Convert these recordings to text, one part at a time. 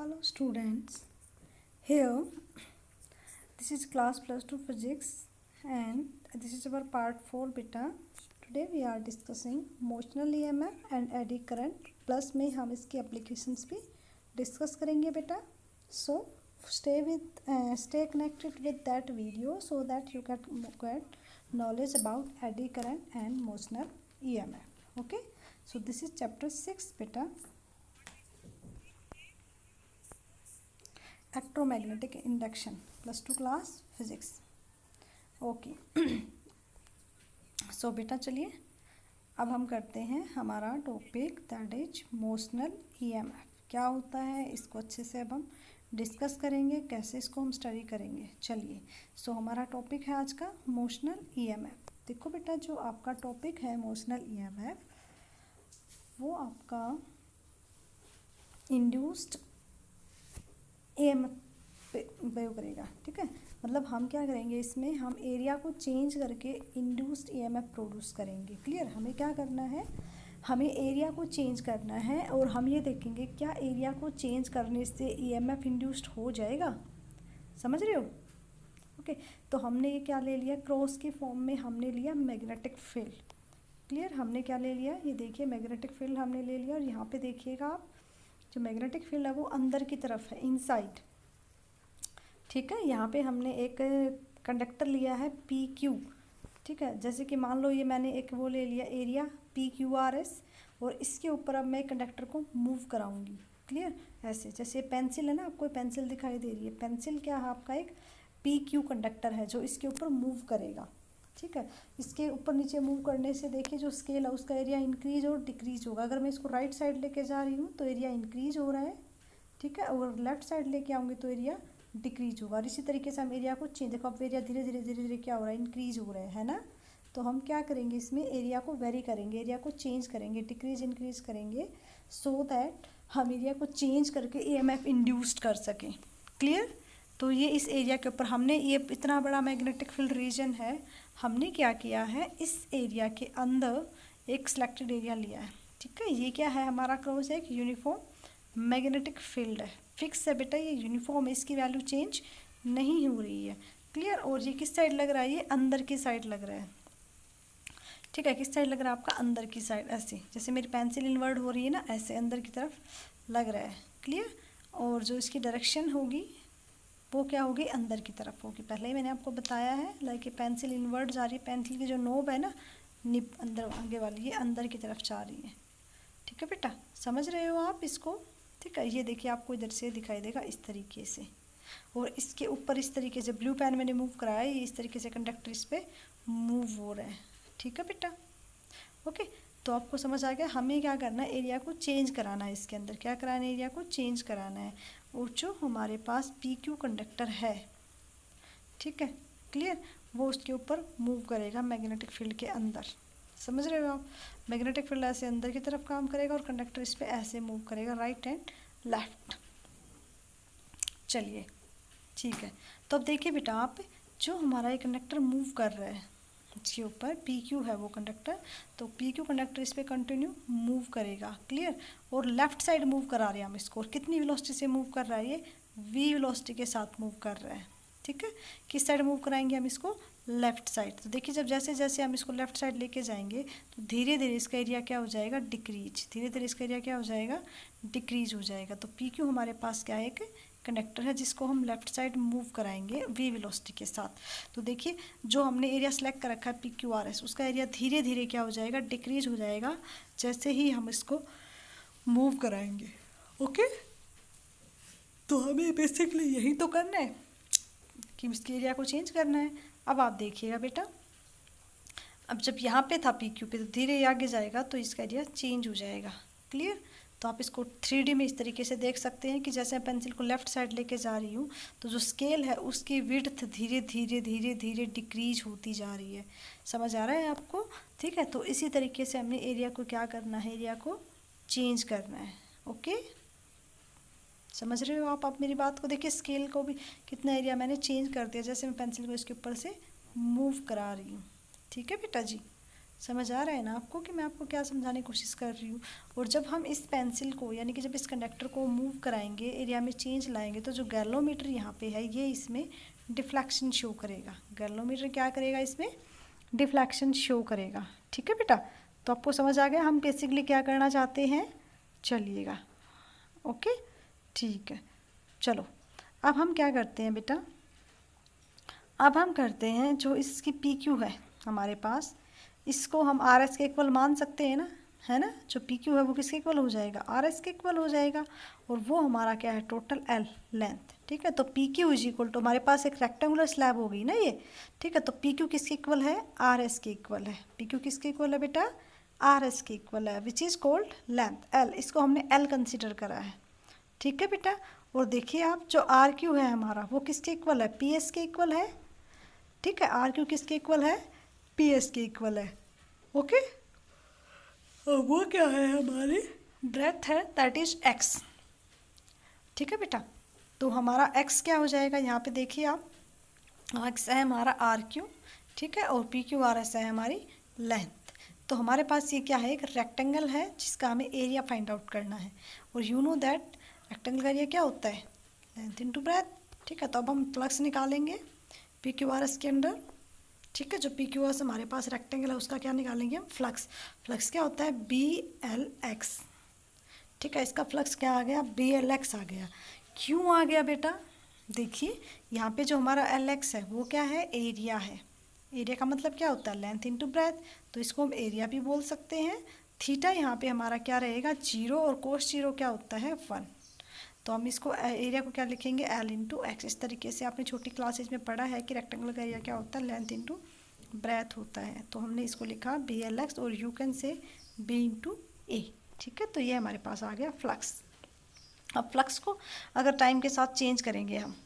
Hello students, here this is class plus 2 physics and this is our part 4 beta. Today we are discussing motional EMF and eddy current plus में हम इसकी applications भी discuss करेंगे बेटा. So stay connected with that video so that you get knowledge about eddy current and motional EMF. Okay, so this is chapter 6 beta. Electromagnetic induction plus 2 class physics. Okay so बेटा चलिए अब हम करते हैं हमारा topic that is motional EMF. क्या होता है इसको अच्छे से अब हम डिस्कस करेंगे, कैसे इसको हम स्टडी करेंगे. चलिए सो हमारा टॉपिक है आज का मोशनल ईएमएफ. देखो बेटा जो आपका टॉपिक है मोशनल ईएमएफ वो आपका इंड्यूस्ड EMF वेव करेगा. ठीक है, मतलब हम क्या करेंगे इसमें हम एरिया को चेंज करके इंड्यूस्ड EMF प्रोड्यूस करेंगे. क्लियर, हमें क्या करना है, हमें एरिया को चेंज करना है और हम ये देखेंगे क्या एरिया को चेंज करने से EMF इंड्यूस्ड हो जाएगा. समझ रहे हो. ओके तो हमने ये क्या ले लिया, क्रॉस के फॉर्म में हमने लिया मैग्नेटिक फील्ड. क्लियर, हमने क्या ले लिया, ये देखिए मैग्नेटिक फील्ड हमने ले लिया और यहाँ पे देखिएगा आप जो मैग्नेटिक फील्ड है वो अंदर की तरफ है, इनसाइड. ठीक है, यहाँ पे हमने एक कंडक्टर लिया है PQ. ठीक है, जैसे कि मान लो ये मैंने एक वो ले लिया एरिया PQRS और इसके ऊपर अब मैं कंडक्टर को मूव कराऊंगी. क्लियर, ऐसे जैसे पेंसिल है ना, आपको पेंसिल दिखाई दे रही है, पेंसिल क्या है आपका एक PQ कंडक्टर है जो इसके ऊपर मूव करेगा. ठीक है, इसके ऊपर नीचे मूव करने से देखिए जो स्केल है उसका एरिया इंक्रीज और डिक्रीज होगा. अगर मैं इसको राइट साइड लेके जा रही हूँ तो एरिया इंक्रीज हो रहा है. ठीक है, और लेफ्ट साइड लेके आऊँगी तो एरिया डिक्रीज होगा. और इसी तरीके से हम एरिया को चेंज, देखो अब एरिया धीरे धीरे क्या हो रहा है, इंक्रीज हो रहा है ना. तो हम क्या करेंगे इसमें एरिया को वेरी करेंगे, एरिया को चेंज करेंगे, डिक्रीज इंक्रीज करेंगे सो दैट हम एरिया को चेंज करके EMF इंड्यूस्ड कर सकें. क्लियर, तो ये इस एरिया के ऊपर हमने ये इतना बड़ा मैग्नेटिक फील्ड रीजन है, हमने क्या किया है इस एरिया के अंदर एक सिलेक्टेड एरिया लिया है. ठीक है, ये क्या है हमारा क्रॉस एक यूनिफॉर्म मैग्नेटिक फील्ड है. फिक्स है बेटा, ये यूनिफॉर्म है, इसकी वैल्यू चेंज नहीं हो रही है. क्लियर, और ये किस साइड लग रहा है, ये अंदर की साइड लग रहा है. ठीक है, किस साइड लग रहा है आपका, अंदर की साइड. ऐसे जैसे मेरी पेंसिल इन्वर्ट हो रही है ना, ऐसे अंदर की तरफ लग रहा है. क्लियर, और जो इसकी डायरेक्शन होगी वो क्या होगी, अंदर की तरफ होगी. पहले ही मैंने आपको बताया है लाइक पेंसिल इन्वर्ट जा रही है, पेंसिल की जो नोब है ना निप अंदर आगे वाली ये अंदर की तरफ जा रही है. ठीक है बेटा, समझ रहे हो आप इसको. ठीक है, ये देखिए आपको इधर से दिखाई देगा इस तरीके से, और इसके ऊपर इस तरीके से ब्लू पेन मैंने मूव कराया है, ये इस तरीके से कंडक्टर इस पर मूव हो रहा है. ठीक है बेटा. ओके तो आपको समझ आ गया, हमें क्या करना है एरिया को चेंज कराना है. इसके अंदर क्या कराना है, एरिया को चेंज कराना है. और जो हमारे पास PQ कंडक्टर है, ठीक है क्लियर, वो उसके ऊपर मूव करेगा मैग्नेटिक फील्ड के अंदर. समझ रहे हो आप, मैग्नेटिक फील्ड ऐसे अंदर की तरफ काम करेगा और कंडक्टर इस पर ऐसे मूव करेगा राइट एंड लेफ्ट. चलिए ठीक है, तो अब देखिए बेटा आप जो हमारा ये कंडक्टर मूव कर रहा है इसके ऊपर PQ है वो कंडक्टर, तो PQ कंडक्टर इस पर कंटिन्यू मूव करेगा. क्लियर, और लेफ्ट साइड मूव करा रहे हैं हम इसको, और कितनी वेलोसिटी से मूव कर रहा है, ये V वेलोसिटी के साथ मूव कर रहा है. ठीक है, किस साइड मूव कराएंगे हम इसको, लेफ्ट साइड. तो देखिए जब जैसे जैसे हम इसको लेफ्ट साइड लेके जाएंगे तो धीरे धीरे इसका एरिया क्या हो जाएगा, डिक्रीज. धीरे धीरे इसका एरिया क्या हो जाएगा, डिक्रीज हो जाएगा. तो PQ हमारे पास क्या है, एक कंडक्टर है जिसको हम लेफ्ट साइड मूव कराएंगे V वेलोसिटी के साथ. तो देखिए जो हमने एरिया सेलेक्ट कर रखा है PQRS, उसका एरिया धीरे धीरे क्या हो जाएगा, डिक्रीज हो जाएगा जैसे ही हम इसको मूव कराएंगे. ओके, तो हमें बेसिकली यही तो करना है कि इसके एरिया को चेंज करना है. अब आप देखिएगा बेटा, अब जब यहाँ पे था PQ पे तो धीरे आगे जाएगा तो इसका एरिया चेंज हो जाएगा. क्लियर, तो आप इसको 3D में इस तरीके से देख सकते हैं कि जैसे मैं पेंसिल को लेफ़्ट साइड लेके जा रही हूँ तो जो स्केल है उसकी विड्थ धीरे धीरे धीरे धीरे डिक्रीज होती जा रही है. समझ आ रहा है आपको. ठीक है, तो इसी तरीके से हमने एरिया को क्या करना है, एरिया को चेंज करना है. ओके, समझ रहे हो आप मेरी बात को. देखिए स्केल को भी कितना एरिया मैंने चेंज कर दिया, जैसे मैं पेंसिल को इसके ऊपर से मूव करा रही हूँ. ठीक है बेटा जी, समझ आ रहा है ना आपको कि मैं आपको क्या समझाने की कोशिश कर रही हूँ। और जब हम इस पेंसिल को यानी कि जब इस कंडक्टर को मूव कराएंगे, एरिया में चेंज लाएंगे, तो जो गैल्वेनोमीटर यहाँ पे है ये इसमें डिफ्लेक्शन शो करेगा। गैल्वेनोमीटर क्या करेगा, इसमें डिफ्लेक्शन शो करेगा। ठीक है बेटा, तो आपको समझ आ गया हम बेसिकली क्या करना चाहते हैं। चलिएगा, ओके ठीक है। चलो अब हम क्या करते हैं बेटा, अब हम करते हैं जो इसकी पी क्यू है हमारे पास, इसको हम आर एस के इक्वल मान सकते हैं ना, है ना। जो पी क्यू है वो किसके इक्वल हो जाएगा, आर एस के इक्वल हो जाएगा। और वो हमारा क्या है, टोटल एल लेंथ। ठीक है, तो P Q is equal to, हमारे पास एक रेक्टेंगुलर स्लैब हो गई ना ये। ठीक है, तो पी क्यू किसके इक्वल है, आर एस के इक्वल है। पी क्यू किसके इक्वल है बेटा, आर एस के इक्वल है, which is called length L. इसको हमने एल कंसिडर करा है। ठीक है बेटा, और देखिए आप जो आर क्यू है हमारा वो किसके इक्वल है, पी एस के इक्वल है। ठीक है, आर क्यू किसके इक्वल है, पी एस के इक्वल है। ओके, और वो क्या है, हमारी ब्रेथ है, दैट इज एक्स। ठीक है बेटा, तो हमारा एक्स क्या हो जाएगा, यहाँ पे देखिए आप, एक्स है हमारा आर क्यू। ठीक है, और पी क्यू आर एस है हमारी लेंथ। तो हमारे पास ये क्या है, एक रेक्टेंगल है जिसका हमें एरिया फाइंड आउट करना है। और यू नो दैट रेक्टेंगल का एरिया क्या होता है, लेंथ इनटू ब्रेथ। ठीक है, तो अब हम फ्लक्स निकालेंगे पी क्यू आर एस के अंदर। ठीक है, जो पी क्यू आर एस हमारे पास रेक्टेंगल है उसका क्या निकालेंगे हम, फ्लक्स। फ्लक्स क्या होता है, बी एल एक्स। ठीक है, इसका फ्लक्स क्या आ गया, बी एल एक्स आ गया। क्यों आ गया बेटा, देखिए यहाँ पे जो हमारा एल एक्स है वो क्या है, एरिया है। एरिया का मतलब क्या होता है, लेंथ इनटू ब्रेथ, तो इसको हम एरिया भी बोल सकते हैं। थीटा यहाँ पे हमारा क्या रहेगा, 0, और कोस 0 क्या होता है, 1। तो हम इसको एरिया को क्या लिखेंगे, एल इंटू एक्स। इस तरीके से आपने छोटी क्लासेज में पढ़ा है कि रेक्टेंगल का एरिया क्या होता है, लेंथ इंटू ब्रेथ होता है। तो हमने इसको लिखा बी एल एक्स, और you can say B into A. ठीक है, तो ये हमारे पास आ गया फ्लक्स। अब फ्लक्स को अगर टाइम के साथ चेंज करेंगे हम,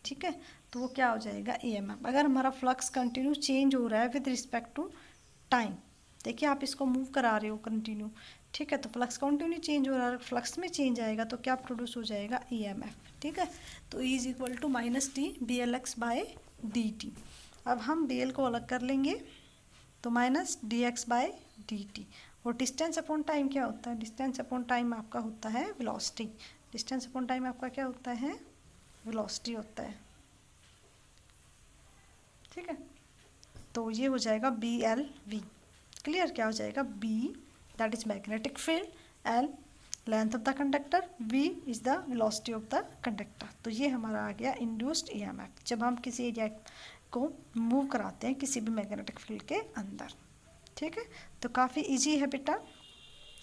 ठीक है, तो वो क्या हो जाएगा, ई एम एफ। अगर हमारा फ्लक्स कंटिन्यू चेंज हो रहा है विद रिस्पेक्ट टू टाइम, देखिए आप इसको मूव करा रहे हो कंटिन्यू। ठीक है, तो फ्लक्स कंटिन्यू चेंज हो रहा है, फ्लक्स में चेंज आएगा तो क्या प्रोड्यूस हो जाएगा, ई एम एफ। ठीक है, तो E is equal to minus D B L X by D T. अब हम बी एल को अलग कर लेंगे, तो minus D X by D T. और डिस्टेंस अपॉन टाइम क्या होता है, डिस्टेंस अपॉन टाइम आपका होता है वेलोसिटी। डिस्टेंस अपॉन टाइम आपका क्या होता है, वेलोसिटी होता है। ठीक है, तो ये हो जाएगा बी एल वी। क्लियर, क्या हो जाएगा, B that is magnetic field, L length of the conductor, V is the velocity of the conductor. तो ये हमारा आ गया इंड्यूस्ड ईएमएफ जब हम किसी एरिया को मूव कराते हैं किसी भी मैग्नेटिक फील्ड के अंदर। ठीक है, तो काफ़ी इजी है बेटा,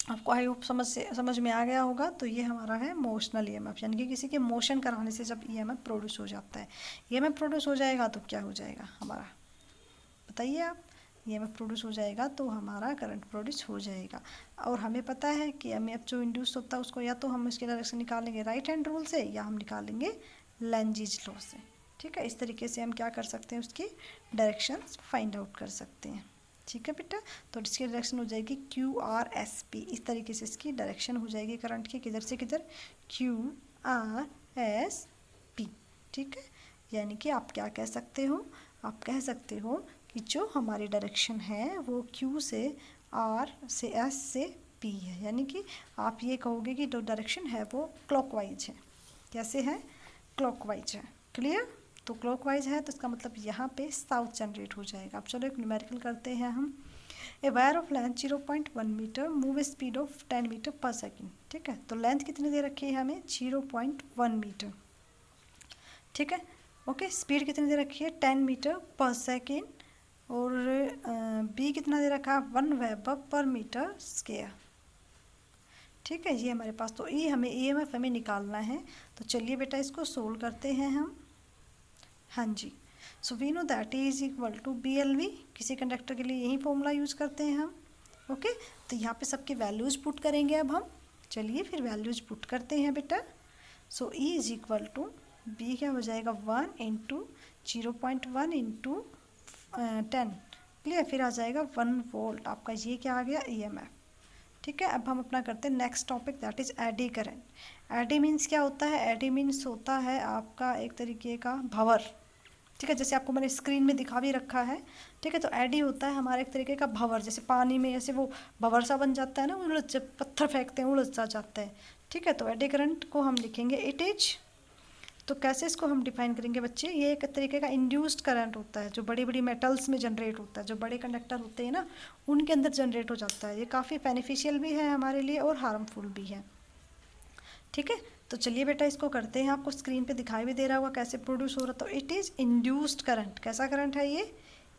आपको आई होप समझ में आ गया होगा। तो ये हमारा है मोशनल ईएमएफ, यानी कि किसी के मोशन कराने से जब ईएमएफ प्रोड्यूस हो जाता है। ईएमएफ प्रोड्यूस हो जाएगा तो क्या हो जाएगा हमारा, बताइए आप। ईएमएफ प्रोड्यूस हो जाएगा तो हमारा करंट प्रोड्यूस हो जाएगा। और हमें पता है कि ईएमएफ जो इंड्यूस होता है उसको या तो हम इसकी डायरेक्शन निकालेंगे राइट हैंड रूल से, या हम निकालेंगे लेंजिज लॉ से। ठीक है, इस तरीके से हम क्या कर सकते हैं, उसकी डायरेक्शन फाइंड आउट कर सकते हैं। ठीक है बेटा, तो इसकी डायरेक्शन हो जाएगी क्यू आर एस पी। इस तरीके से इसकी डायरेक्शन हो जाएगी करंट की, किधर से किधर, क्यू आर एस पी। ठीक है, यानी कि आप क्या कह सकते हो, आप कह सकते हो कि जो हमारी डायरेक्शन है वो क्यू से आर से एस से पी है। यानी कि आप ये कहोगे कि जो डायरेक्शन है वो क्लॉकवाइज है। कैसे है, क्लॉकवाइज है। क्लियर, तो क्लॉकवाइज है तो इसका मतलब यहाँ पे साउथ जनरेट हो जाएगा। अब चलो एक न्यूमेरिकल करते हैं हम। A wire of length 0.1 metre move speed of 10 metre per second. ठीक है, तो लेंथ कितनी दे रखी है हमें, 0.1 मीटर। ठीक है, ओके, स्पीड कितनी दे रखी है, 10 मीटर पर सेकेंड। और बी कितना दे रखा है, 1 वेबर पर मीटर स्क्वायर। ठीक है, ये हमारे पास, तो ई हमें ई एम एफ हमें निकालना है। तो चलिए बेटा इसको सोल्व करते हैं हम। हाँ जी, so we know that E is equal to B L V. किसी कंडक्टर के लिए यही फॉर्मूला यूज़ करते हैं हम। ओके, तो यहाँ पे सबके वैल्यूज़ पुट करेंगे अब हम। चलिए फिर वैल्यूज़ पुट करते हैं बेटा। So E is equal to B क्या हो जाएगा, 1 इंटू 0.1 इंटू 10। क्लियर, फिर आ जाएगा 1 वोल्ट। आपका ये क्या आ गया, ई एम एफ। ठीक है, अब हम अपना करते हैं next topic, that is eddy current. Eddy means क्या होता है, एडी मीन्स होता है आपका एक तरीके का भंवर। ठीक है, जैसे आपको मैंने स्क्रीन में दिखा भी रखा है। ठीक है, तो एडी होता है हमारा एक तरीके का भंवर, जैसे पानी में ऐसे वो भंवर सा बन जाता है ना, उलझ, जब पत्थर फेंकते हैं उलझ सा जाता है। ठीक है, तो एडी करंट को हम लिखेंगे इट इज। तो कैसे इसको हम डिफाइन करेंगे बच्चे, ये एक तरीके का इंड्यूस्ड करंट होता है जो बड़ी बड़ी मेटल्स में जनरेट होता है, जो बड़े कंडक्टर होते हैं ना उनके अंदर जनरेट हो जाता है। ये काफ़ी बेनिफिशियल भी है हमारे लिए और हार्मफुल भी है। ठीक है, तो चलिए बेटा इसको करते हैं। आपको स्क्रीन पे दिखाई भी दे रहा होगा कैसे प्रोड्यूस हो रहा, तो इट इज़ इंड्यूस्ड करंट। कैसा करंट है ये,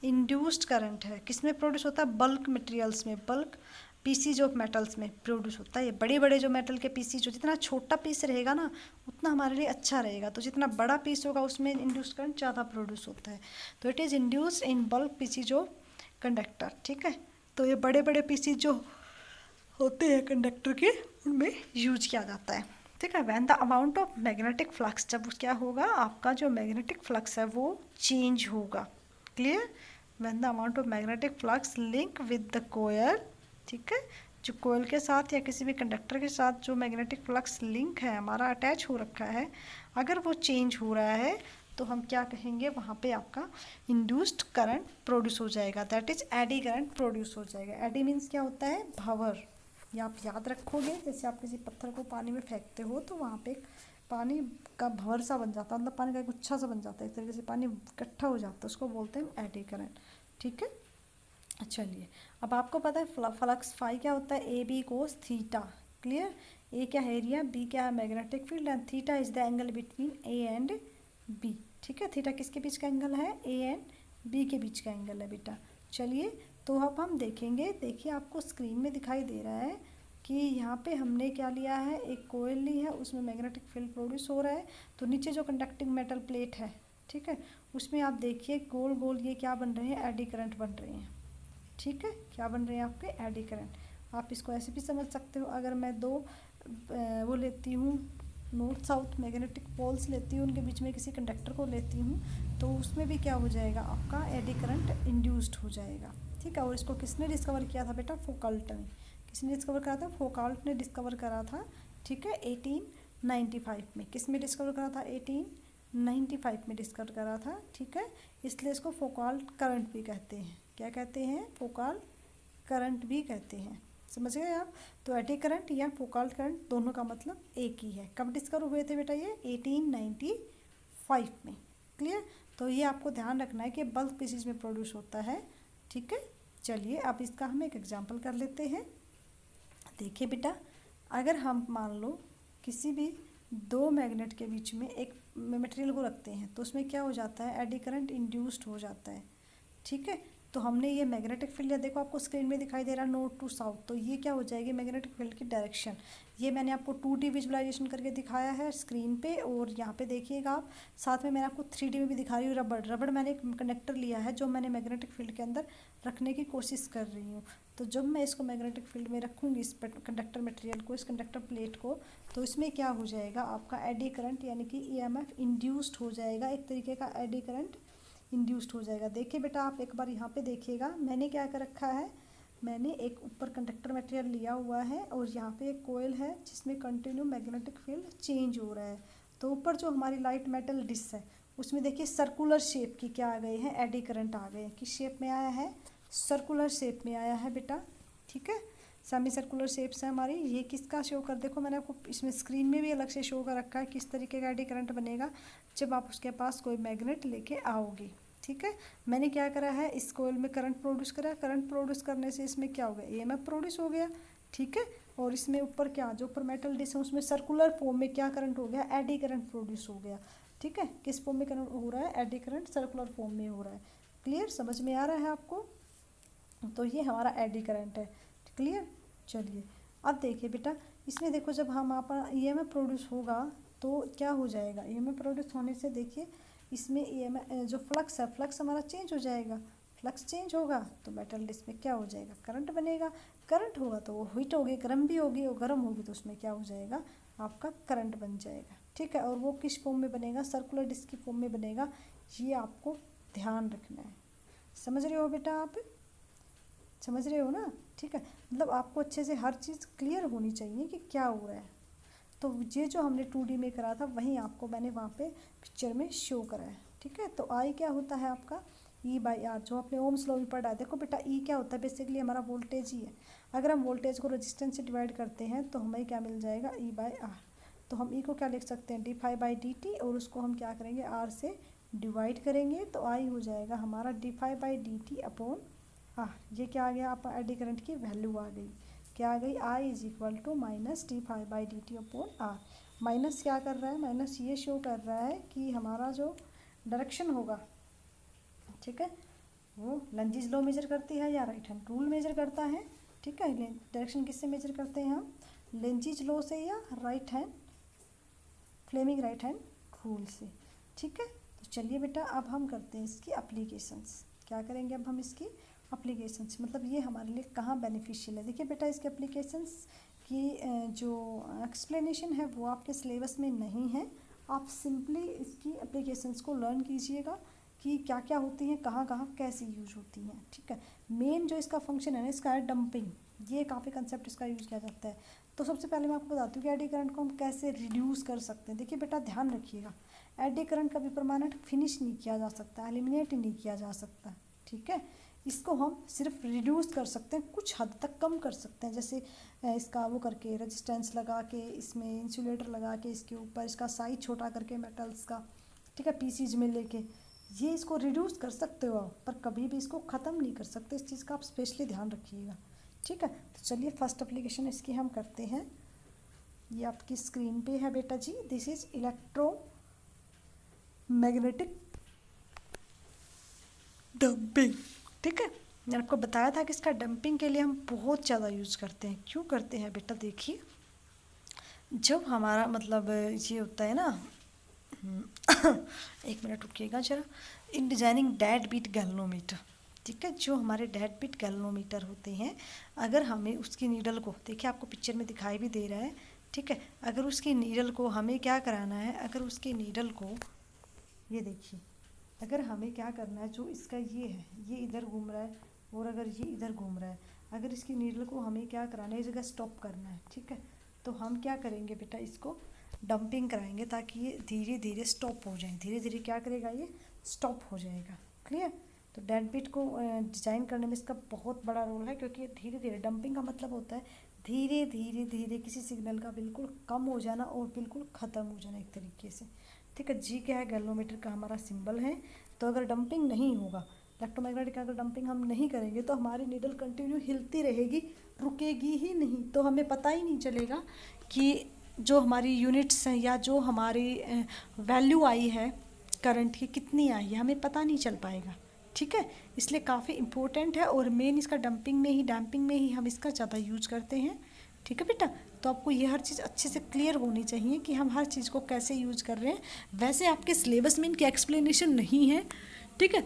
इंड्यूस्ड करंट है। किस में प्रोड्यूस होता है, बल्क मटेरियल्स में, बल्क पीसीज ऑफ मेटल्स में प्रोड्यूस होता है। ये बड़े बड़े जो मेटल के पीसी, जो जितना छोटा पीस रहेगा ना उतना हमारे लिए अच्छा रहेगा, तो जितना बड़ा पीस होगा उसमें इंड्यूस्ड करंट ज़्यादा प्रोड्यूस होता है। तो it is induced in bulk PCs of conductor. ठीक है, तो ये बड़े बड़े पीसीज जो होते हैं कंडक्टर के उनमें यूज किया जाता है। ठीक है, when the amount of magnetic flux, जब क्या होगा आपका जो मैग्नेटिक फ्लक्स है वो चेंज होगा। Clear, when the amount of magnetic flux link with the coil. ठीक है, जो कोयल के साथ या किसी भी कंडक्टर के साथ जो मैग्नेटिक फ्लक्स लिंक है हमारा, अटैच हो रखा है, अगर वो चेंज हो रहा है तो हम क्या कहेंगे, वहाँ पे आपका इंड्यूस्ड करंट प्रोड्यूस हो जाएगा, that is eddy current produce हो जाएगा। एडी मीन्स क्या होता है, भंवर। ये आप याद रखोगे, जैसे आप किसी पत्थर को पानी में फेंकते हो तो वहाँ पे पानी का भंवर सा बन जाता है, मतलब पानी का एक गुच्छा सा बन जाता है, एक तरीके से पानी इकट्ठा हो जाता है, उसको बोलते हैं एडी करंट। ठीक है, चलिए अब आपको पता है फ्लक्स फाई क्या होता है, A B cos theta. Clear, A क्या है एरिया, बी क्या है magnetic field, and theta is the angle between A and B. ठीक है, थीटा किसके बीच का एंगल है, ए एंड बी के बीच का एंगल है बेटा। चलिए तो अब हम देखेंगे, देखिए आपको स्क्रीन में दिखाई दे रहा है कि यहाँ पे हमने क्या लिया है, एक कोयल ली है, उसमें मैग्नेटिक फील्ड प्रोड्यूस हो रहा है। तो नीचे जो कंडक्टिंग मेटल प्लेट है, ठीक है, उसमें आप देखिए गोल गोल ये क्या बन रहे हैं, एडी करंट बन रहे हैं। ठीक है, क्या बन रहे हैं आपके, एडी करंट। आप इसको ऐसे भी समझ सकते हो, अगर मैं दो वो लेती हूँ, नॉर्थ साउथ मैग्नेटिक पोल्स लेती हूँ, उनके बीच में किसी कंडक्टर को लेती हूँ, तो उसमें भी क्या हो जाएगा आपका, एडी करंट इंड्यूस्ड हो जाएगा। ठीक है, और इसको किसने डिस्कवर किया था बेटा, फौकॉल्ट ने। किसने डिस्कवर करा था, फौकॉल्ट ने डिस्कवर करा था। ठीक है, 1895 में। किस में डिस्कवर करा था, 1895 में डिस्कवर करा था। ठीक है, इसलिए इसको फौकॉल्ट करंट भी कहते हैं। क्या कहते हैं, फौकॉल्ट करंट भी कहते हैं। समझ गए आप, तो एडी करंट या फौकॉल्ट करंट दोनों का मतलब एक ही है। कब डिस्कवर हुए थे बेटा, ये 1895 में। क्लियर, तो ये आपको ध्यान रखना है कि बल्क पीसीज में प्रोड्यूस होता है। ठीक है, चलिए अब इसका हम एक एग्जांपल कर लेते हैं। देखिए बेटा, अगर हम मान लो किसी भी दो मैग्नेट के बीच में एक मटेरियल को रखते हैं तो उसमें क्या हो जाता है, एडी करंट इंड्यूस्ड हो जाता है। ठीक है, तो हमने ये मैग्नेटिक फील्ड, देखो आपको स्क्रीन में दिखाई दे रहा है नॉर्थ टू साउथ, तो ये क्या हो जाएगी मैग्नेटिक फील्ड की डायरेक्शन। ये मैंने आपको 2D विजुअलाइजेशन करके दिखाया है स्क्रीन पे, और यहाँ पे देखिएगा आप, साथ में मैंने आपको 3D में भी दिखा रही हूँ। रबड़ मैंने एक कंडक्टर लिया है जो मैंने मैग्नेटिक फील्ड के अंदर रखने की कोशिश कर रही हूँ। तो जब मैं इसको मैग्नेटिक फील्ड में रखूँगी, इस कंडक्टर मटेरियल को, इस कंडक्टर प्लेट को, तो इसमें क्या हो जाएगा आपका एडी करंट यानी कि EMF इंड्यूस्ड हो जाएगा, एक तरीके का एडी करंट इंड्यूस्ड हो जाएगा। देखिए बेटा आप एक बार यहाँ पे देखिएगा, मैंने क्या कर रखा है, मैंने एक ऊपर कंडक्टर मटेरियल लिया हुआ है और यहाँ पे एक कोयल है जिसमें कंटिन्यू मैग्नेटिक फील्ड चेंज हो रहा है। तो ऊपर जो हमारी लाइट मेटल डिस्क है उसमें देखिए सर्कुलर शेप की क्या आ गए हैं, एडी करंट आ गए हैं। किस शेप में आया है, सर्कुलर शेप में आया है बेटा। ठीक है, सेमी सर्कुलर शेप्स है हमारी। ये किसका शो कर, देखो मैंने आपको इसमें स्क्रीन में भी अलग से शो कर रखा है किस तरीके का एडी करंट बनेगा जब आप उसके पास कोई मैग्नेट लेके आओगे। ठीक है, मैंने क्या करा है, इस कोयल में करंट प्रोड्यूस करा, करंट प्रोड्यूस करने से इसमें क्या हो गया, EMF प्रोड्यूस हो गया। ठीक है, और इसमें ऊपर क्या, जो ऊपर मेटल डिस्क है उसमें सर्कुलर फॉर्म में क्या करंट हो गया, एडी करंट प्रोड्यूस हो गया। ठीक है, किस फॉर्म में करंट हो रहा है, एडी करंट सर्कुलर फॉर्म में हो रहा है। क्लियर, समझ में आ रहा है आपको, तो ये हमारा एडी करंट है। क्लियर, चलिए अब देखिए बेटा, इसमें देखो जब हम आप EMF प्रोड्यूस होगा तो क्या हो जाएगा, EMF प्रोड्यूस होने से देखिए इसमें EMF जो फ्लक्स है, फ्लक्स हमारा चेंज हो जाएगा। फ्लक्स चेंज होगा तो मेटल डिस्क में क्या हो जाएगा, करंट बनेगा। करंट होगा तो वो हीट होगी, गर्म भी होगी, और गर्म होगी तो उसमें क्या हो जाएगा, आपका करंट बन जाएगा। ठीक है, और वो किस फॉर्म में बनेगा, सर्कुलर डिस्क की फॉर्म में बनेगा। ये आपको ध्यान रखना है। समझ रहे हो बेटा, आप समझ रहे हो ना। ठीक है, मतलब आपको अच्छे से हर चीज़ क्लियर होनी चाहिए कि क्या हो रहा है। तो ये जो हमने 2D में करा था वहीं आपको मैंने वहाँ पे पिक्चर में शो करा है। ठीक है। तो आई क्या होता है आपका E/R, जो आपने ओम्स लॉ में पढ़ा है। देखो बेटा ई क्या होता है, बेसिकली हमारा वोल्टेज ही है। अगर हम वोल्टेज को रेजिस्टेंस से डिवाइड करते हैं तो हमें क्या मिल जाएगा E/R। तो हम ई को क्या लिख सकते हैं d∅dt, और उसको हम क्या करेंगे R से डिवाइड करेंगे तो आई हो जाएगा हमारा d∅dt अपॉन R। ये क्या आ गया, आप एडी करंट की वैल्यू आ गई, क्या आ गई, I is equal to minus d∅dt upon R। Minus क्या कर रहा है, माइनस ये शो कर रहा है कि हमारा जो डायरेक्शन होगा, ठीक है, वो लेंजीज लॉ मेजर करती है या राइट हैंड रूल मेजर करता है। ठीक है, डायरेक्शन किससे मेजर करते हैं हम, लेंजीज लॉ से या right hand Fleming right hand rule से। ठीक है, तो चलिए बेटा अब हम करते हैं इसकी अप्लीकेशंस। क्या करेंगे अब हम इसकी अप्लीकेशंस, मतलब ये हमारे लिए कहाँ बेनिफिशियल है। देखिए बेटा इसके अप्लीकेशंस की जो एक्सप्लेनेशन है वो आपके सिलेबस में नहीं है। आप सिंपली इसकी एप्लीकेशंस को लर्न कीजिएगा कि क्या क्या होती हैं, कहाँ कहाँ कैसे यूज होती हैं। ठीक है, मेन जो इसका फंक्शन है ना इसका है डंपिंग, ये काफ़ी कंसेप्ट इसका यूज़ किया जाता है। तो सबसे पहले मैं आपको बताती हूँ कि एडी करंट को हम कैसे रिड्यूस कर सकते हैं। देखिए बेटा ध्यान रखिएगा, एडी करंट कभी परमानेंट फिनिश नहीं किया जा सकता, एलिमिनेट नहीं किया जा सकता। ठीक है, इसको हम सिर्फ रिड्यूस कर सकते हैं, कुछ हद तक कम कर सकते हैं, जैसे इसका वो करके रेजिस्टेंस लगा के, इसमें इंसुलेटर लगा के, इसके ऊपर इसका साइज छोटा करके मेटल्स का, ठीक है, पीसीज में लेके ये इसको रिड्यूस कर सकते हो आप, पर कभी भी इसको ख़त्म नहीं कर सकते। इस चीज़ का आप स्पेशली ध्यान रखिएगा। ठीक है, तो चलिए फर्स्ट एप्लीकेशन इसकी हम करते हैं। ये आपकी स्क्रीन पे है बेटा जी, दिस इज इलेक्ट्रोमैग्नेटिक डंपिंग। ठीक है, मैंने आपको बताया था कि इसका डंपिंग के लिए हम बहुत ज़्यादा यूज़ करते हैं। क्यों करते हैं बेटा, देखिए जब हमारा मतलब ये होता है ना एक मिनट रुकिएगा जरा, in designing dead beat galvanometer. ठीक है, जो हमारे डेड बीट गैल्वेनोमीटर होते हैं, अगर हमें उसकी नीडल को, देखिए आपको पिक्चर में दिखाई भी दे रहा है। ठीक है, अगर उसकी नीडल को हमें क्या कराना है, अगर उसकी नीडल को ये देखिए, अगर हमें क्या करना है, जो इसका ये है ये इधर घूम रहा है और अगर ये इधर घूम रहा है, अगर इसकी नीडल को हमें क्या कराना है, इस जगह स्टॉप करना है। ठीक है, तो हम क्या करेंगे बेटा, इसको डंपिंग कराएंगे ताकि ये धीरे धीरे स्टॉप हो जाए। धीरे धीरे क्या करेगा, ये स्टॉप हो जाएगा। क्लियर, तो डेड बीट को डिज़ाइन करने में इसका बहुत बड़ा रोल है, क्योंकि धीरे धीरे डंपिंग का मतलब होता है धीरे धीरे धीरे किसी सिग्नल का बिल्कुल कम हो जाना और बिल्कुल ख़त्म हो जाना एक तरीके से। ठीक है, जी क्या है, गैल्वेनोमीटर का हमारा सिंबल है। तो अगर डंपिंग नहीं होगा, इलेक्ट्रोमैग्नेटिक अगर डंपिंग हम नहीं करेंगे तो हमारी नीडल कंटिन्यू हिलती रहेगी, रुकेगी ही नहीं। तो हमें पता ही नहीं चलेगा कि जो हमारी यूनिट्स हैं या जो हमारी वैल्यू आई है करंट की कितनी आई है, हमें पता नहीं चल पाएगा। ठीक है, इसलिए काफ़ी इम्पोर्टेंट है और मेन इसका डंपिंग में ही, डैम्पिंग में ही हम इसका ज़्यादा यूज करते हैं। ठीक है बेटा, तो आपको ये हर चीज़ अच्छे से क्लियर होनी चाहिए कि हम हर चीज़ को कैसे यूज कर रहे हैं। वैसे आपके सिलेबस में इनकी एक्सप्लेनेशन नहीं है। ठीक है,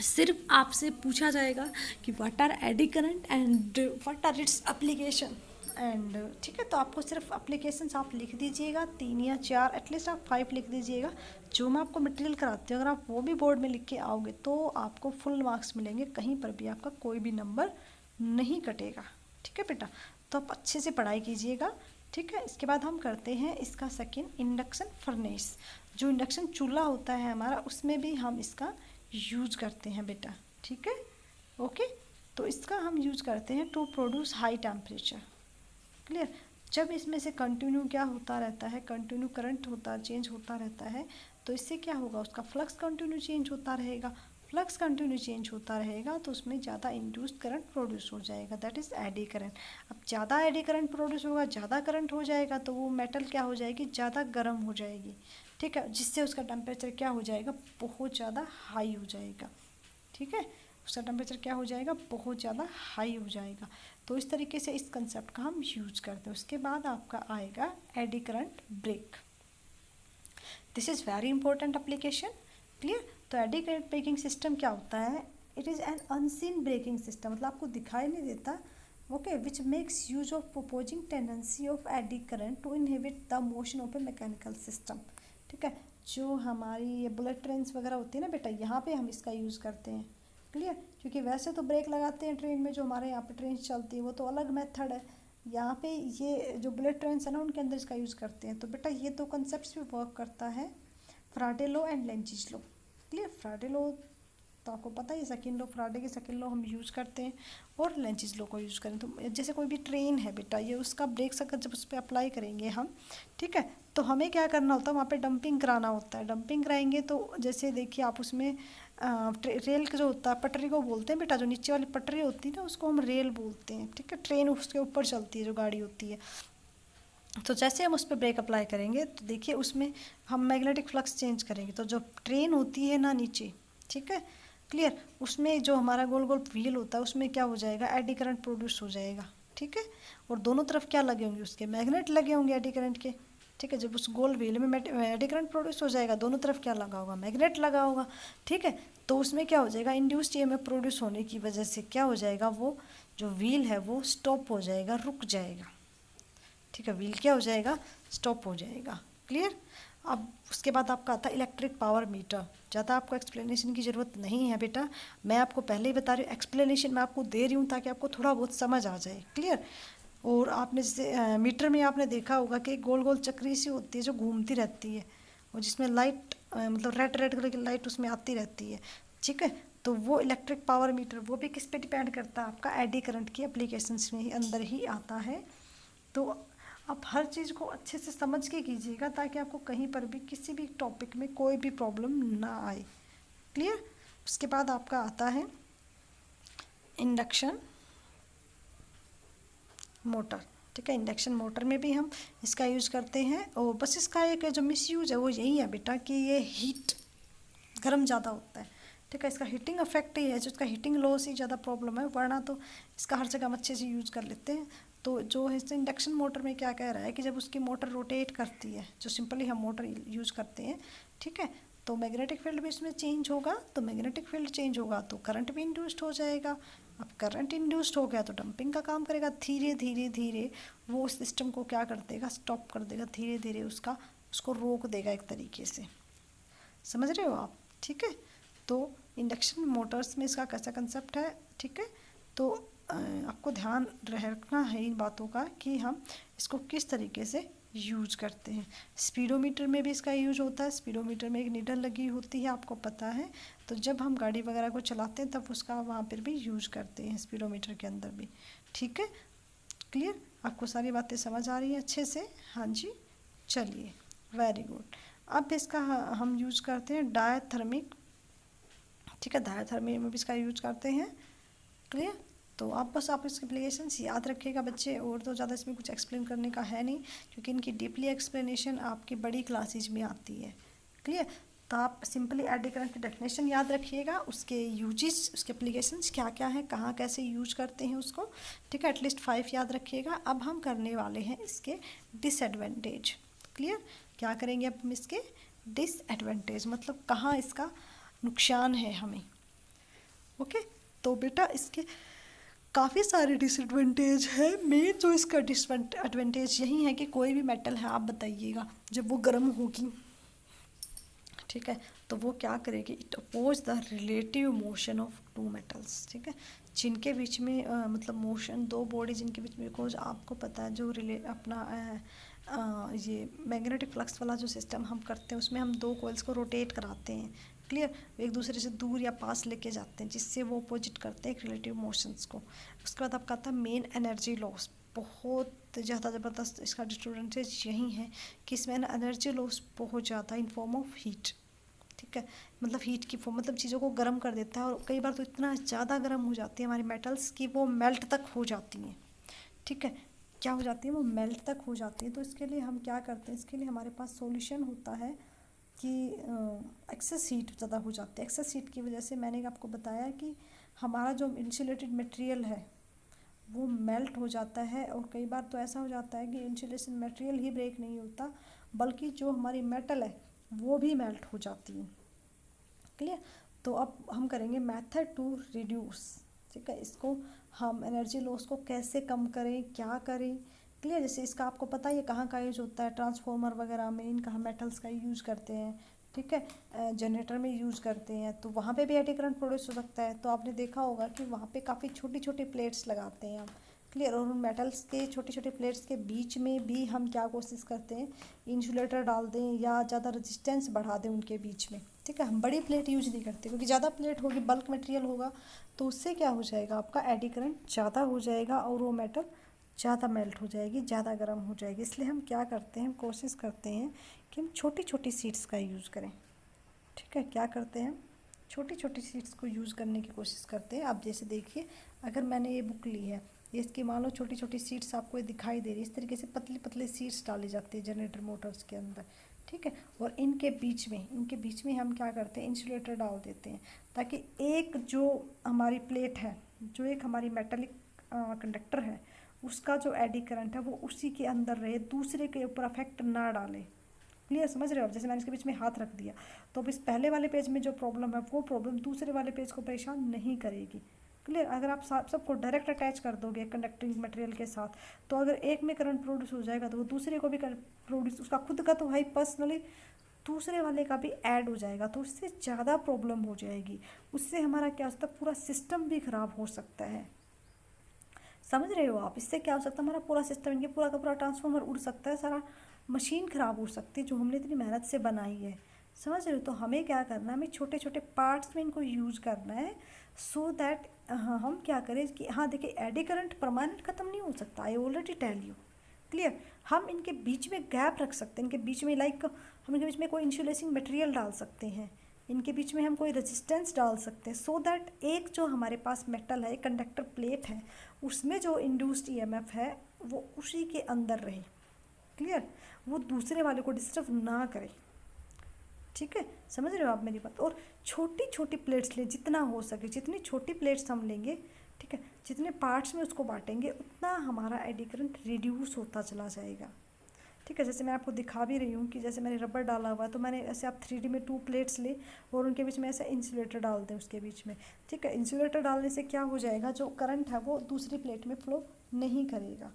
सिर्फ आपसे पूछा जाएगा कि what are eddy current and what are its application and. ठीक है, तो आपको सिर्फ एप्लीकेशंस आप लिख दीजिएगा 3 या 4, एटलीस्ट आप 5 लिख दीजिएगा। जो मैं आपको मटेरियल कराती हूँ अगर आप वो भी बोर्ड में लिख के आओगे तो आपको फुल मार्क्स मिलेंगे, कहीं पर भी आपका कोई भी नंबर नहीं कटेगा। ठीक है बेटा, तो आप अच्छे से पढ़ाई कीजिएगा। ठीक है, इसके बाद हम करते हैं इसका सेकेंड, इंडक्शन फर्नेस। जो इंडक्शन चूल्हा होता है हमारा, उसमें भी हम इसका यूज करते हैं बेटा। ठीक है, ओके, तो इसका हम यूज करते हैं to produce high temperature. Clear, जब इसमें से कंटिन्यू क्या होता रहता है, कंटिन्यू करंट होता चेंज होता रहता है, तो इससे क्या होगा, उसका फ्लक्स कंटिन्यू चेंज होता रहेगा। फ्लक्स कंटिन्यू चेंज होता रहेगा तो उसमें ज़्यादा इंड्यूस्ड करंट प्रोड्यूस हो जाएगा, दैट इज़ एडी करंट। अब ज़्यादा एडी करंट प्रोड्यूस होगा, ज़्यादा करंट हो जाएगा तो वो मेटल क्या हो जाएगी, ज़्यादा गर्म हो जाएगी। ठीक है, जिससे उसका टेम्परेचर क्या हो जाएगा, बहुत ज़्यादा हाई हो जाएगा। ठीक है, उसका टेम्परेचर क्या हो जाएगा, बहुत ज़्यादा हाई हो जाएगा। तो इस तरीके से इस कंसेप्ट का हम यूज करते हैं। उसके बाद आपका आएगा eddy current brake. This is very important application. Clear, तो एडी करंट ब्रेकिंग सिस्टम क्या होता है, it is an unseen braking system, मतलब आपको दिखाई नहीं देता। Okay, which makes use of opposing tendency of eddy current to inhibit the motion of a mechanical system. ठीक है, जो हमारी ये बुलेट ट्रेन्स वगैरह होती है ना बेटा, यहाँ पे हम इसका यूज़ करते हैं। क्लियर, क्योंकि वैसे तो ब्रेक लगाते हैं ट्रेन में, जो हमारे यहाँ पे ट्रेन चलती है वो तो अलग मेथड है। यहाँ पे ये जो बुलेट ट्रेन्स है ना उनके अंदर इसका यूज़ करते हैं। तो बेटा ये दो कंसेप्ट भी वर्क करता है, Faraday law and Lenz's law. Clear. Faraday law तो आपको पता ही है, सेकंड लॉ, फ्राडे की सेकंड लॉ हम यूज़ करते हैं, और लेंज़िस लॉ को यूज़ करें। तो जैसे कोई भी ट्रेन है बेटा, ये उसका ब्रेक्स अगर जब उस पर अप्लाई करेंगे हम, ठीक है, तो हमें क्या करना होता है, वहाँ पे डंपिंग कराना होता है। डंपिंग कराएंगे तो जैसे देखिए आप उसमें रेल का जो होता है, पटरी को बोलते हैं बेटा, जो नीचे वाली पटरी होती है ना उसको हम रेल बोलते हैं, ठीक है। ट्रेन उसके ऊपर चलती है, जो गाड़ी होती है। तो जैसे हम उस पर ब्रेक अप्लाई करेंगे तो देखिए उसमें हम मैग्नेटिक फ्लक्स चेंज करेंगे, तो जो ट्रेन होती है ना नीचे, ठीक है, क्लियर, उसमें जो हमारा गोल गोल व्हील होता है उसमें क्या हो जाएगा, एडी करंट प्रोड्यूस हो जाएगा, ठीक है। और दोनों तरफ क्या लगे होंगे, उसके मैग्नेट लगे होंगे एडी करंट के, ठीक है। जब उस गोल व्हील में एडी करंट प्रोड्यूस हो जाएगा, दोनों तरफ क्या लगा होगा, मैग्नेट लगा होगा, ठीक है। तो उसमें क्या हो जाएगा, इंड्यूस्ड ईएमएफ प्रोड्यूस होने की वजह से क्या हो जाएगा, वो जो व्हील है वो स्टॉप हो जाएगा, रुक जाएगा, ठीक है। व्हील क्या हो जाएगा, स्टॉप हो जाएगा, क्लियर। अब उसके बाद आपका आता है इलेक्ट्रिक पावर मीटर। ज़्यादा आपको एक्सप्लेनेशन की ज़रूरत नहीं है बेटा, मैं आपको पहले ही बता रही हूँ, एक्सप्लेनेशन मैं आपको दे रही हूँ ताकि आपको थोड़ा बहुत समझ आ जाए, क्लियर। और आपने जैसे मीटर में आपने देखा होगा कि गोल गोल चक्री सी होती है जो घूमती रहती है, और जिसमें लाइट मतलब रेड रेड कलर की लाइट उसमें आती रहती है, ठीक है। तो वो इलेक्ट्रिक पावर मीटर वो भी किस पे डिपेंड करता है, आपका एडी करंट की एप्लीकेशंस में ही अंदर ही आता है। तो आप हर चीज़ को अच्छे से समझ के कीजिएगा ताकि आपको कहीं पर भी किसी भी टॉपिक में कोई भी प्रॉब्लम ना आए, क्लियर। उसके बाद आपका आता है इंडक्शन मोटर, ठीक है। इंडक्शन मोटर में भी हम इसका यूज़ करते हैं, और बस इसका एक जो मिसयूज है वो यही है बेटा कि ये हीट गर्म ज़्यादा होता है, ठीक है। इसका हीटिंग इफेक्ट ही है, जो इसका हीटिंग लॉस ही ज़्यादा प्रॉब्लम है, वरना तो इसका हर जगह हम अच्छे से यूज़ कर लेते हैं। तो जो है इंडक्शन मोटर में क्या कह रहा है कि जब उसकी मोटर रोटेट करती है, जो सिंपली हम मोटर यूज़ करते हैं, ठीक है, तो मैग्नेटिक फील्ड भी इसमें चेंज होगा, तो मैग्नेटिक फील्ड चेंज होगा तो करंट भी इंड्यूस्ड हो जाएगा। अब करंट इंड्यूस्ड हो गया तो डंपिंग का काम करेगा, धीरे धीरे धीरे वो उस सिस्टम को क्या कर देगा, स्टॉप कर देगा, धीरे धीरे उसको रोक देगा एक तरीके से, समझ रहे हो आप, ठीक है। तो इंडक्शन मोटर्स में इसका कैसा कंसेप्ट है, ठीक है। तो आपको ध्यान रखना है इन बातों का कि हम इसको किस तरीके से यूज करते हैं। स्पीडोमीटर में भी इसका यूज होता है, स्पीडोमीटर में एक नीडल लगी होती है, आपको पता है। तो जब हम गाड़ी वगैरह को चलाते हैं तब उसका वहाँ पर भी यूज करते हैं, स्पीडोमीटर के अंदर भी, ठीक है, क्लियर। आपको सारी बातें समझ आ रही हैं अच्छे से, हाँ जी, चलिए, वेरी गुड। अब इसका हम यूज करते हैं डायथर्मिक, ठीक है, डायथर्मिक में भी इसका यूज करते हैं, क्लियर। तो आप बस आप इसके एप्लीकेशंस याद रखिएगा बच्चे, और तो ज़्यादा इसमें कुछ एक्सप्लेन करने का है नहीं, क्योंकि इनकी डीपली एक्सप्लेनेशन आपकी बड़ी क्लासेज में आती है, क्लियर। तो आप सिंपली एडी करंट की डेफिनेशन याद रखिएगा, उसके यूजेस, उसके एप्लीकेशंस क्या क्या हैं, कहाँ कैसे यूज करते हैं उसको, ठीक है, एटलीस्ट 5 याद रखिएगा। अब हम करने वाले हैं इसके डिसएडवांटेज, क्लियर। क्या करेंगे अब हम इसके डिसएडवांटेज, मतलब कहाँ इसका नुकसान है हमें, ओके। तो बेटा इसके काफ़ी सारे डिसएडवांटेज है, मेन जो इसका डिसएडवांटेज यही है कि कोई भी मेटल है, आप बताइएगा, जब वो गर्म होगी, ठीक है, तो वो क्या करेगी, it oppose the relative motion of two metals, ठीक है, जिनके बीच में मतलब मोशन, दो बॉडी जिनके बीच में, बिकॉज आपको पता है जो ये मैग्नेटिक फ्लक्स वाला जो सिस्टम हम करते हैं उसमें हम दो कॉइल्स को रोटेट कराते हैं, क्लियर, एक दूसरे से दूर या पास लेके जाते हैं, जिससे वो अपोजिट करते हैं रिलेटिव मोशंस को। उसके बाद आपका आता है मेन एनर्जी लॉस, बहुत ज़्यादा ज़बरदस्त इसका डिसएडवांटेज यही है कि इसमें एनर्जी लॉस बहुत ज़्यादा इन फॉर्म ऑफ हीट, ठीक है, मतलब हीट की फॉर्म, मतलब चीज़ों को गर्म कर देता है, और कई बार तो इतना ज़्यादा गर्म हो जाती है हमारी मेटल्स की वो मेल्ट तक हो जाती हैं, ठीक है, क्या हो जाती है, वो मेल्ट तक हो जाती है। तो इसके लिए हम क्या करते हैं, इसके लिए हमारे पास सॉल्यूशन होता है कि एक्सेस हीट ज़्यादा हो जाती है। एक्सेस हीट की वजह से मैंने आपको बताया कि हमारा जो इंसुलेटेड मटेरियल है वो मेल्ट हो जाता है, और कई बार तो ऐसा हो जाता है कि इंसुलेशन मटेरियल ही ब्रेक नहीं होता, बल्कि जो हमारी मेटल है वो भी मेल्ट हो जाती है, क्लियर। तो अब हम करेंगे मेथड टू रिड्यूस, ठीक है, इसको हम एनर्जी लॉस को कैसे कम करें, क्या करें, क्लियर। जैसे इसका आपको पता है ये कहाँ का यूज होता है, ट्रांसफार्मर वगैरह में इनका हम मेटल्स का यूज करते हैं, ठीक है, जनरेटर में यूज करते हैं, तो वहाँ पे भी एडी करंट प्रोड्यूस हो सकता है। तो आपने देखा होगा कि वहाँ पे काफ़ी छोटी छोटी प्लेट्स लगाते हैं हम, क्लियर, और उन मेटल्स के छोटे छोटे प्लेट्स के बीच में भी हम क्या कोशिश करते हैं, इंसुलेटर डाल दें या ज़्यादा रेजिस्टेंस बढ़ा दें उनके बीच में, ठीक है। हम बड़ी प्लेट यूज नहीं करते क्योंकि ज़्यादा प्लेट होगी, बल्क मटेरियल होगा, तो उससे क्या हो जाएगा, आपका एडी करंट ज़्यादा हो जाएगा और वो मेटल ज़्यादा मेल्ट हो जाएगी, ज़्यादा गर्म हो जाएगी। इसलिए हम क्या करते हैं, कोशिश करते हैं कि हम छोटी छोटी शीट्स का यूज़ करें। ठीक है, क्या करते हैं, छोटी छोटी शीट्स को यूज़ करने की कोशिश करते हैं। आप जैसे देखिए, अगर मैंने ये बुक ली है, ये इसकी मान लो छोटी छोटी सीट्स आपको ये दिखाई दे रही है, इस तरीके से पतली पतली सीट्स डाली जाती है जनरेटर मोटर्स के अंदर। ठीक है, और इनके बीच में हम क्या करते हैं, इंसुलेटर डाल देते हैं, ताकि एक जो हमारी प्लेट है, जो एक हमारी मेटेलिक कंडक्टर है, उसका जो एडी करंट है वो उसी के अंदर रहे, दूसरे के ऊपर अफेक्ट ना डाले। क्लियर, समझ रहे हो आप? जैसे मैंने इसके बीच में हाथ रख दिया, तो अब इस पहले वाले पेज में जो प्रॉब्लम है वो प्रॉब्लम दूसरे वाले पेज को परेशान नहीं करेगी। क्लियर, अगर आप सबको डायरेक्ट अटैच कर दोगे कंडक्टिंग मटेरियल के साथ, तो अगर एक में करंट प्रोड्यूस हो जाएगा तो वो दूसरे को भी प्रोड्यूस, उसका खुद का तो भाई पर्सनली, दूसरे वाले का भी ऐड हो जाएगा, तो उससे ज़्यादा प्रॉब्लम हो जाएगी। उससे हमारा क्या हो सकता है, पूरा सिस्टम भी ख़राब हो सकता है। समझ रहे हो आप? इससे क्या हो सकता है, हमारा पूरा सिस्टम, इनके पूरा का पूरा ट्रांसफार्मर उड़ सकता है, सारा मशीन ख़राब हो सकती है जो हमने इतनी मेहनत से बनाई है। समझ रहे हो? तो हमें क्या करना है, हमें छोटे छोटे पार्ट्स में इनको यूज़ करना है, सो दैट हाँ हम क्या करें कि हाँ देखिए, एडी करंट परमानेंट ख़त्म नहीं हो सकता, I already tell you. Clear, हम इनके बीच में गैप रख सकते हैं, इनके बीच में हम इनके बीच में कोई इंसुलेटिंग मटेरियल डाल सकते हैं, इनके बीच में हम कोई रेजिस्टेंस डाल सकते हैं, सो दैट एक जो हमारे पास मेटल है, कंडक्टर प्लेट है, उसमें जो इंड्यूस्ड ईएमएफ है वो उसी के अंदर रहे। क्लियर, वो दूसरे वाले को डिस्टर्ब ना करे। ठीक है, समझ रहे हो आप मेरी बात? और छोटी छोटी प्लेट्स ले, जितना हो सके, जितनी छोटी प्लेट्स हम लेंगे, ठीक है, जितने पार्ट्स में उसको बांटेंगे, उतना हमारा एडी करंट रिड्यूस होता चला जाएगा। ठीक है, जैसे मैं आपको दिखा भी रही हूँ कि जैसे मैंने रबर डाला हुआ है, तो मैंने ऐसे आप 3D में 2 प्लेट्स ले और उनके बीच में ऐसा इंसुलेटर डाल दें उसके बीच में। ठीक है, इंसुलेटर डालने से क्या हो जाएगा, जो करंट है वो दूसरी प्लेट में फ्लो नहीं करेगा।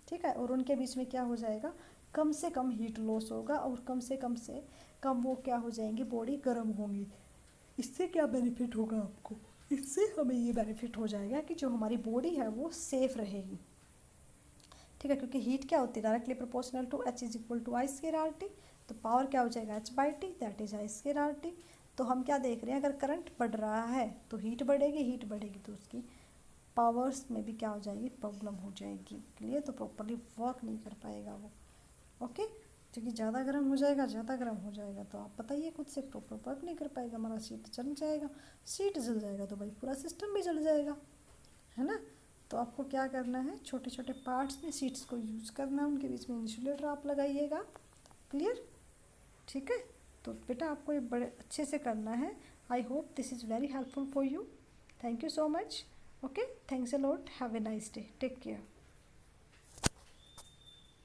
ठीक है, और उनके बीच में क्या हो जाएगा, कम से कम हीट लॉस होगा और कम से कम वो क्या हो जाएंगी, बॉडी गर्म होंगी। इससे क्या बेनिफिट होगा आपको, इससे हमें ये बेनिफिट हो जाएगा कि जो हमारी बॉडी है वो सेफ रहेगी। ठीक है, क्योंकि हीट क्या होती है, directly proportional to H is equal to I square R T, तो पावर क्या हो जाएगा, H/T, that is I square R T. तो हम क्या देख रहे हैं, अगर करंट बढ़ रहा है तो हीट बढ़ेगी तो उसकी पावर्स में भी क्या हो जाएगी, प्रॉब्लम हो जाएगी। क्लियर, तो प्रॉपरली वर्क नहीं कर पाएगा वो। ओके, क्योंकि ज़्यादा गर्म हो जाएगा तो आप बताइए खुद से, प्रॉपर वर्क नहीं कर पाएगा, हमारा सीट जल जाएगा, सीट जल जाएगा तो भाई पूरा सिस्टम भी जल जाएगा, है ना। तो आपको क्या करना है, छोटे छोटे पार्ट्स में सीट्स को यूज़ करना है, उनके बीच में इंसुलेटर आप लगाइएगा। क्लियर, ठीक है। तो बेटा आपको ये बड़े अच्छे से करना है। I hope this is very helpful for you. Thank you so much. Okay, thanks a lot, have a nice day, take care.